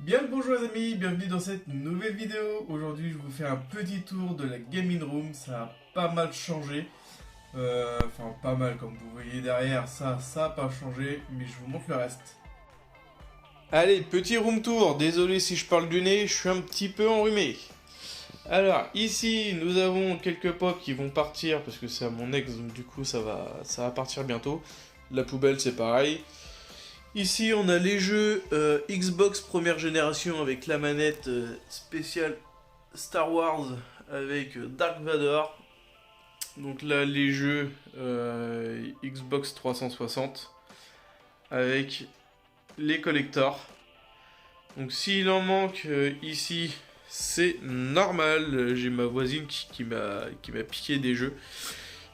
Bien le bonjour les amis, bienvenue dans cette nouvelle vidéo. Aujourd'hui je vous fais un petit tour de la gaming room, ça a pas mal changé. Enfin pas mal comme vous voyez derrière, ça a pas changé, mais je vous montre le reste. Allez, petit room tour, désolé si je parle du nez, je suis un petit peu enrhumé. Alors ici nous avons quelques pops qui vont partir parce que c'est à mon ex donc du coup ça va partir bientôt. La poubelle c'est pareil. Ici on a les jeux Xbox première génération avec la manette spéciale Star Wars avec Dark Vador. Donc là les jeux Xbox 360 avec les collectors. Donc s'il en manque ici c'est normal, j'ai ma voisine qui m'a piqué des jeux.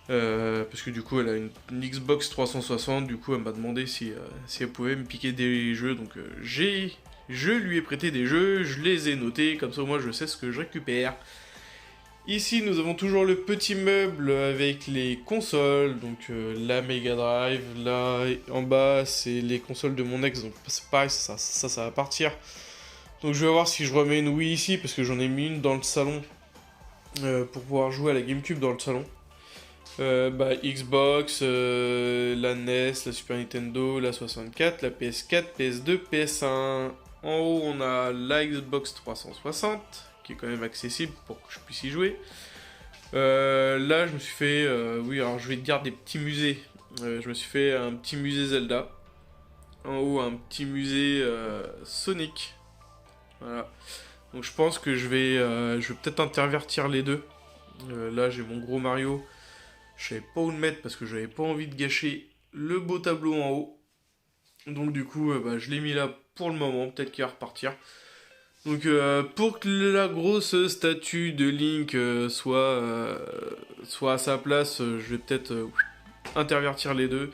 Parce que du coup elle a une Xbox 360, du coup elle m'a demandé si elle pouvait me piquer des jeux, donc je lui ai prêté des jeux, je les ai notés, comme ça moi je sais ce que je récupère. Ici nous avons toujours le petit meuble avec les consoles, donc la Mega Drive, là en bas c'est les consoles de mon ex, donc c'est pareil, ça va partir. Donc je vais voir si je remets une Wii ici, parce que j'en ai mis une dans le salon, pour pouvoir jouer à la GameCube dans le salon. Xbox, la NES, la Super Nintendo, la 64, la PS4, PS2, PS1. En haut, on a la Xbox 360, qui est quand même accessible pour que je puisse y jouer. Là, je me suis fait... oui, alors je vais te dire des petits musées. Je me suis fait un petit musée Zelda. En haut, un petit musée Sonic. Voilà. Donc je pense que je vais peut-être intervertir les deux. Là, j'ai mon gros Mario. Je savais pas où le mettre parce que j'avais pas envie de gâcher le beau tableau en haut. Donc du coup, je l'ai mis là pour le moment. Peut-être qu'il va repartir. Donc pour que la grosse statue de Link soit à sa place, je vais peut-être intervertir les deux.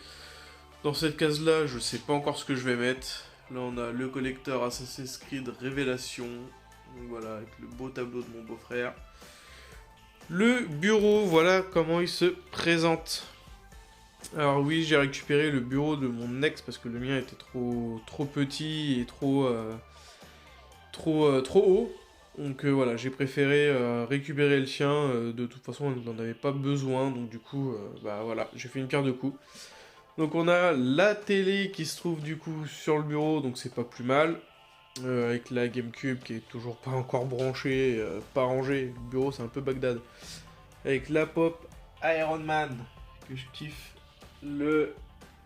Dans cette case-là, je sais pas encore ce que je vais mettre. Là, on a le collecteur Assassin's Creed Révélation. Donc voilà, avec le beau tableau de mon beau-frère. Le bureau, voilà comment il se présente. Alors oui, j'ai récupéré le bureau de mon ex parce que le mien était trop petit et trop haut. Donc voilà, j'ai préféré récupérer le sien. De toute façon, on n'en avait pas besoin. Donc du coup, voilà, j'ai fait une pierre de coups. Donc on a la télé qui se trouve du coup sur le bureau, donc c'est pas plus mal. Avec la GameCube qui est toujours pas encore branchée, pas rangée. Le bureau c'est un peu Bagdad. Avec la pop Iron Man que je kiffe. Le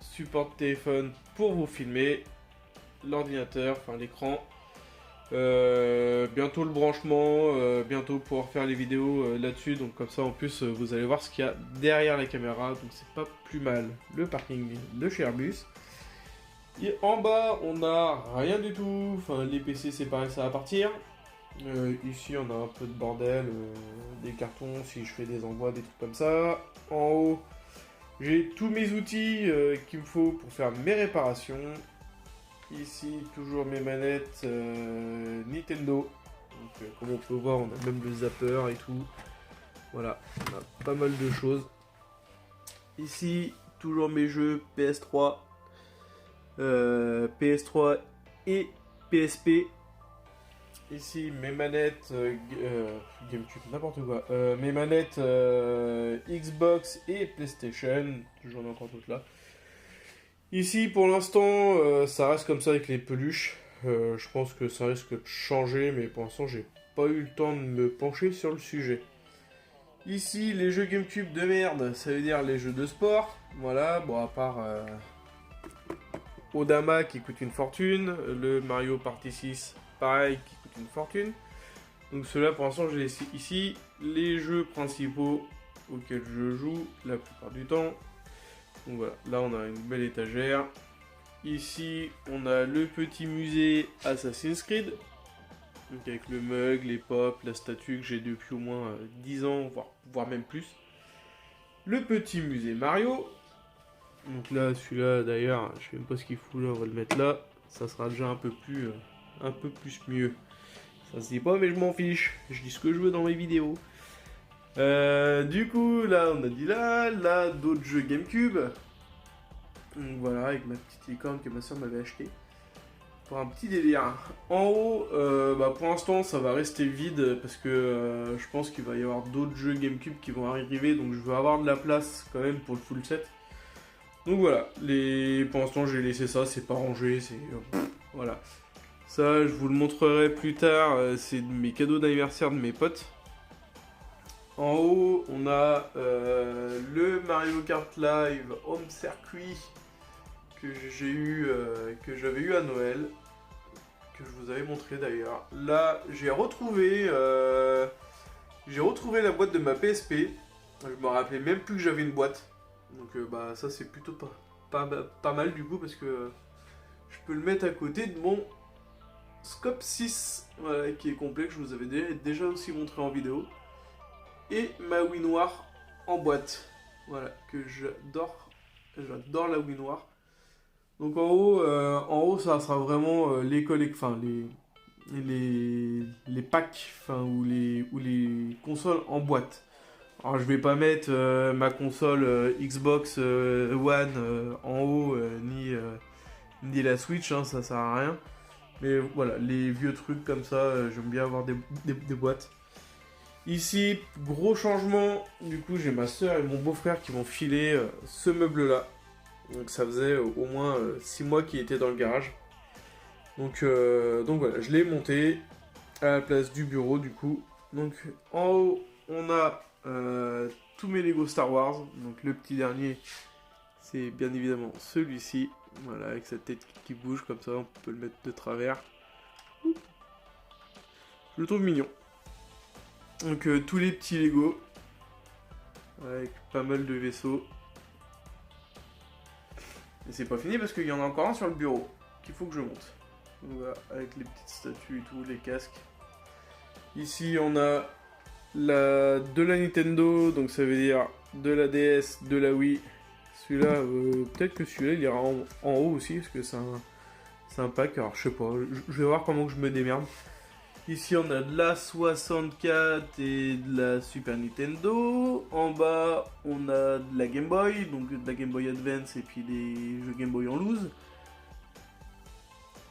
support de téléphone pour vous filmer. L'ordinateur, enfin l'écran. Bientôt le branchement, bientôt pouvoir faire les vidéos là-dessus. Donc comme ça en plus vous allez voir ce qu'il y a derrière la caméra. Donc c'est pas plus mal. Le parking de chez Airbus. Et en bas, on a rien du tout. Enfin, les PC, c'est pareil, ça va partir. Ici, on a un peu de bordel, des cartons si je fais des envois, des trucs comme ça. En haut, j'ai tous mes outils qu'il me faut pour faire mes réparations. Ici, toujours mes manettes Nintendo. Donc, comme on peut voir, on a même le zapper et tout. Voilà, on a pas mal de choses. Ici, toujours mes jeux PS3. PS3 et PSP. Ici mes manettes GameCube, n'importe quoi. Mes manettes Xbox et PlayStation. J'en ai encore toutes là. Ici pour l'instant ça reste comme ça avec les peluches. Je pense que ça risque de changer, mais pour l'instant j'ai pas eu le temps de me pencher sur le sujet. Ici les jeux GameCube de merde, ça veut dire les jeux de sport. Voilà, bon à part Odama qui coûte une fortune, le Mario Party 6 pareil qui coûte une fortune. Donc ceux-là pour l'instant je les laisse ici. Les jeux principaux auxquels je joue la plupart du temps. Donc voilà, là on a une belle étagère. Ici on a le petit musée Assassin's Creed. Donc avec le mug, les pops, la statue que j'ai depuis au moins 10 ans, voire même plus. Le petit musée Mario. Donc là, celui-là, d'ailleurs, je sais même pas ce qu'il fout là, on va le mettre là. Ça sera déjà un peu plus mieux. Ça se dit pas, mais je m'en fiche. Je dis ce que je veux dans mes vidéos. Du coup, là, on a dit là, d'autres jeux GameCube. Donc voilà, avec ma petite licorne que ma soeur m'avait acheté. pour un petit délire. En haut, pour l'instant, ça va rester vide parce que je pense qu'il va y avoir d'autres jeux GameCube qui vont arriver, donc je veux avoir de la place quand même pour le full set. Donc voilà, pour l'instant, j'ai laissé ça, c'est pas rangé, c'est voilà. Ça, je vous le montrerai plus tard. C'est mes cadeaux d'anniversaire de mes potes. En haut, on a le Mario Kart Live Home Circuit que j'avais eu à Noël, que je vous avais montré d'ailleurs. Là, j'ai retrouvé la boîte de ma PSP. Je me rappelais même plus que j'avais une boîte. Donc ça c'est plutôt pas mal du coup parce que je peux le mettre à côté de mon Scope 6, voilà, qui est complet, que je vous avais déjà aussi montré en vidéo. Et ma Wii noire en boîte. Voilà, que j'adore. J'adore la Wii noire. Donc en haut ça sera vraiment les packs, ou les consoles en boîte. Alors je vais pas mettre ma console Xbox One en haut, ni la Switch, hein, ça sert à rien. Mais voilà, les vieux trucs comme ça, j'aime bien avoir des boîtes. Ici, gros changement, du coup j'ai ma soeur et mon beau-frère qui m'ont filé ce meuble-là. Donc ça faisait au moins 6 mois qu'il était dans le garage. Donc voilà, je l'ai monté à la place du bureau du coup. Donc en haut, on a tous mes Lego Star Wars. Donc le petit dernier, c'est bien évidemment celui-ci. Voilà, avec sa tête qui bouge comme ça, on peut le mettre de travers. Je le trouve mignon. Donc tous les petits Lego, avec pas mal de vaisseaux. Et c'est pas fini parce qu'il y en a encore un sur le bureau qu'il faut que je monte. Donc voilà, avec les petites statues et tout, les casques. Ici on a de la Nintendo, donc ça veut dire de la DS, de la Wii. Celui-là, peut-être que celui-là il ira en haut aussi parce que c'est un pack. Alors je sais pas, je vais voir comment je me démerde. Ici on a de la 64 et de la Super Nintendo. En bas on a de la Game Boy, donc de la Game Boy Advance et puis des jeux Game Boy en loose.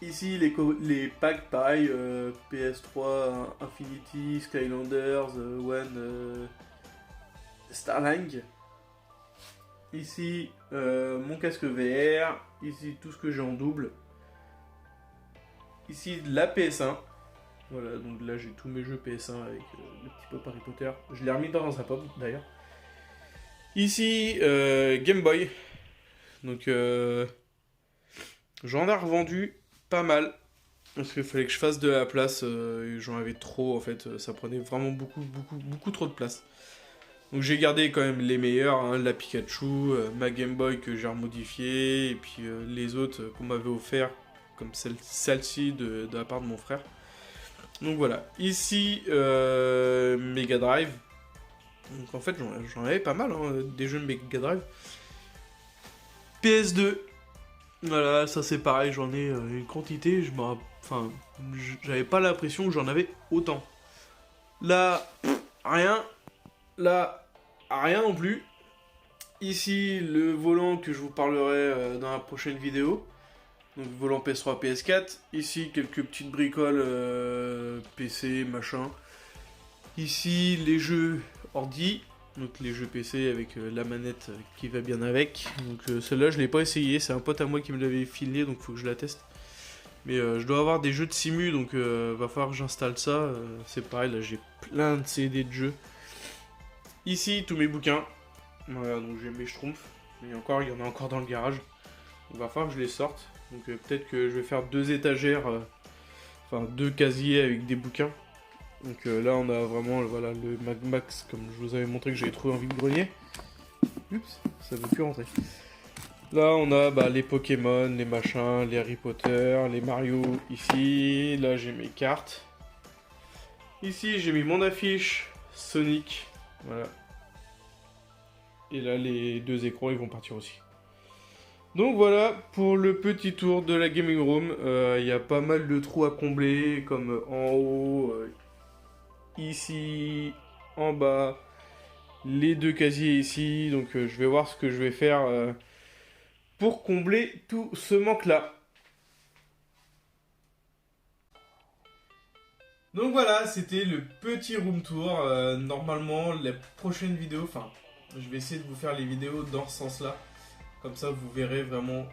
Ici les packs pareil, PS3, Infinity, Skylanders, One, Starlink. Ici mon casque VR, ici tout ce que j'ai en double. Ici la PS1. Voilà, donc là j'ai tous mes jeux PS1 avec le petit pop Harry Potter. Je l'ai remis dans sa pop d'ailleurs. Ici, Game Boy. Donc j'en ai revendu pas mal. Parce qu'il fallait que je fasse de la place. J'en avais trop en fait. Ça prenait vraiment beaucoup trop de place. Donc j'ai gardé quand même les meilleurs. Hein, la Pikachu, ma Game Boy que j'ai remodifiée. Et puis les autres qu'on m'avait offert. Comme celle-ci de la part de mon frère. Donc voilà, ici Mega Drive. Donc en fait j'en avais pas mal hein, des jeux de Mega Drive. PS2. Voilà, ça c'est pareil, j'en ai une quantité, j'avais pas l'impression que j'en avais autant. Là, rien. Là, rien non plus. Ici, le volant que je vous parlerai dans la prochaine vidéo. Donc volant PS3, PS4. Ici, quelques petites bricoles PC, machin. Ici, les jeux ordi. Donc les jeux PC avec la manette qui va bien avec. Donc celle-là, je l'ai pas essayé. C'est un pote à moi qui me l'avait filé, donc faut que je la teste. Mais je dois avoir des jeux de simu, donc va falloir que j'installe ça. C'est pareil, là j'ai plein de CD de jeux. Ici, tous mes bouquins. Voilà, donc j'ai mes schtroumpfs. Mais il y en a encore dans le garage. Il va falloir que je les sorte. Donc peut-être que je vais faire 2 étagères, 2 casiers avec des bouquins. Donc là on a vraiment voilà, le Mag Max comme je vous avais montré que j'avais trouvé en vide-grenier. Oups, ça ne veut plus rentrer. Là on a les Pokémon, les machins, les Harry Potter, les Mario ici. Là j'ai mes cartes. Ici j'ai mis mon affiche Sonic. Voilà. Et là les 2 écrans ils vont partir aussi. Donc voilà pour le petit tour de la gaming room. Il y a pas mal de trous à combler, comme en haut, ici, en bas, les 2 casiers ici. Donc je vais voir ce que je vais faire pour combler tout ce manque là. Donc voilà, c'était le petit room tour. Normalement, les prochaines vidéos, enfin, je vais essayer de vous faire les vidéos dans ce sens-là. Comme ça, vous verrez vraiment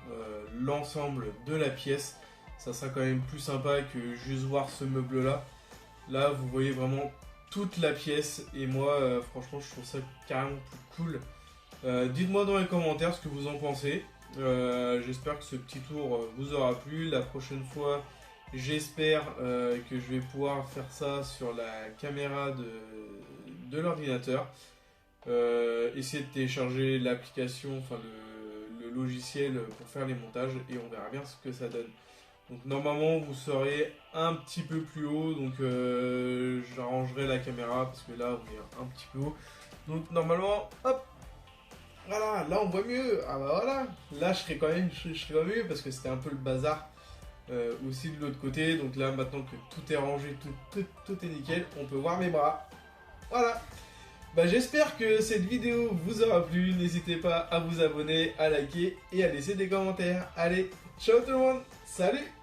l'ensemble de la pièce. Ça sera quand même plus sympa que juste voir ce meuble-là. Là, vous voyez vraiment toute la pièce. Et moi, franchement, je trouve ça carrément plus cool. Dites-moi dans les commentaires ce que vous en pensez. J'espère que ce petit tour vous aura plu. La prochaine fois, j'espère que je vais pouvoir faire ça sur la caméra de l'ordinateur. Essayer de télécharger l'application, enfin le logiciel pour faire les montages et on verra bien ce que ça donne. Donc normalement vous serez un petit peu plus haut, donc j'arrangerai la caméra parce que là on est un petit peu haut. Donc normalement, hop, voilà, là on voit mieux. Ah bah voilà, là je serai quand même mieux parce que c'était un peu le bazar aussi de l'autre côté. Donc là maintenant que tout est rangé, tout est nickel, on peut voir mes bras. Voilà. Bah, j'espère que cette vidéo vous aura plu. N'hésitez pas à vous abonner, à liker et à laisser des commentaires. Allez, ciao tout le monde, salut!